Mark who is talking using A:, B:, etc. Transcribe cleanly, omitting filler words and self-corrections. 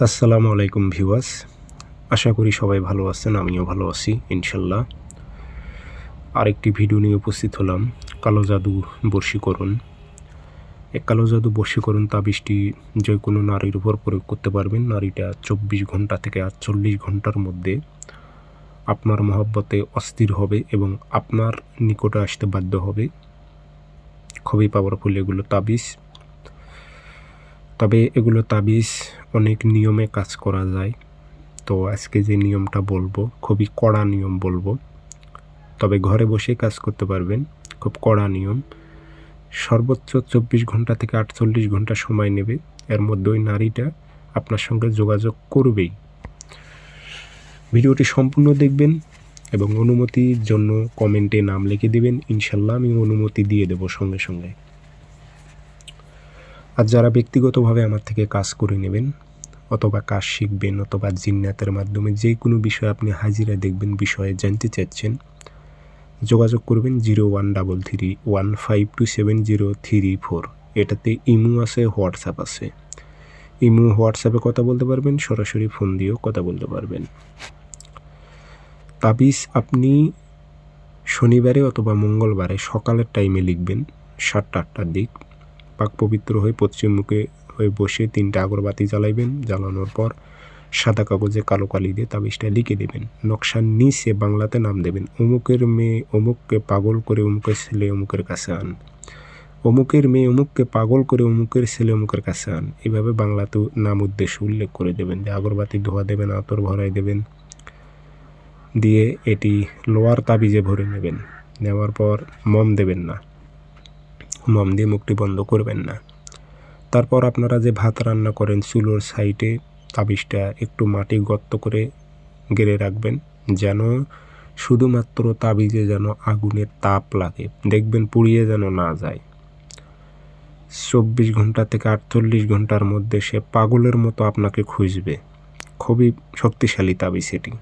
A: আসসালামু আলাইকুম ভিউয়ার্স, আশা করি সবাই ভালো আছেন। আমিও ভালো আছি ইনশাল্লাহ। আরেকটি ভিডিও নিয়ে উপস্থিত হলাম। কালো জাদু বশীকরণ। এই কালো জাদু বশীকরণ তাবিজটি যে কোনো নারীর উপর প্রয়োগ করতে পারবেন। নারীটা 24 ঘন্টা থেকে 48 ঘন্টার মধ্যে আপনার মহব্বতে অস্থির হবে এবং আপনার নিকটে আসতে বাধ্য হবে। খুবই পাওয়ারফুল এগুলো তাবিজ। তবে এগুলো তাবিজ অনেক নিয়মে কাজ করা যায়। তো আজকে যে নিয়মটা বলবো খুবই কড়া নিয়ম বলবো, তবে ঘরে বসে কাজ করতে পারবেন। খুব কড়া নিয়ম। সর্বোচ্চ 24 ঘন্টা থেকে 48 ঘন্টা সময় নেবে। এর মধ্যে ওই নারীটা আপনার সঙ্গে যোগাযোগ করবেই। ভিডিওটি সম্পূর্ণ দেখবেন এবং অনুমতির জন্য কমেন্টে নাম লিখে দেবেন। ইনশাল্লাহ আমি অনুমতি দিয়ে দেব সঙ্গে সঙ্গে। আর যারা ব্যক্তিগতভাবে আমার থেকে কাজ করে নেবেন অথবা কাজ শিখবেন অথবা জিন্নাতের মাধ্যমে যে কোনো বিষয়ে আপনি হাজিরা দেখবেন, বিষয়ে জানতে চাচ্ছেন, যোগাযোগ করবেন 0133152703 এটাতে ইমো আছে, হোয়াটসঅ্যাপ আছে। ইমো হোয়াটসঅ্যাপে কথা বলতে পারবেন, সরাসরি ফোন দিয়েও কথা বলতে পারবেন। তাবিজ আপনি শনিবারে অথবা মঙ্গলবারে সকালের টাইমে লিখবেন 7টা-8টার দিক। পাক পবিত্র হয়ে পশ্চিম মুখে হয়ে বসে 3টা আগরবাতি জ্বালাইবেন। জ্বালানোর পর সাদা কাগজে কালো কালি দিয়ে তাবিজটা লিখে দেবেন। নকশার নিচে বাংলাতে নাম দেবেন, অমুকের মেয়ে অমুককে পাগল করে অমুকের ছেলে অমুকের কাছে আন, অমুকের মেয়ে অমুককে পাগল করে অমুকের ছেলে অমুকের কাছে আন। এইভাবে বাংলাতেও নাম উদ্দেশ্য উল্লেখ করে দেবেন। যে আগরবাতি ধোয়া দেবেন, আতর ভরাই দেবেন, দিয়ে এটি লোয়ার তাবিজে ভরে নেবেন। নেওয়ার পর মম দেবেন না, মম দিয়ে মুখটি বন্ধ করবেন না। তারপর আপনারা যে ভাত রান্না করেন চুলোর সাইডে তাবিজটা একটু মাটি গর্ত করে গেড়ে রাখবেন, যেন শুধুমাত্র তাবিজে যেন আগুনের তাপ লাগে, দেখবেন পুড়িয়ে যেন না যায়। 24 ঘন্টা থেকে 48 ঘন্টার মধ্যে সে পাগলের মতো আপনাকে খুঁজবে। খুবই শক্তিশালী তাবিজ এটি।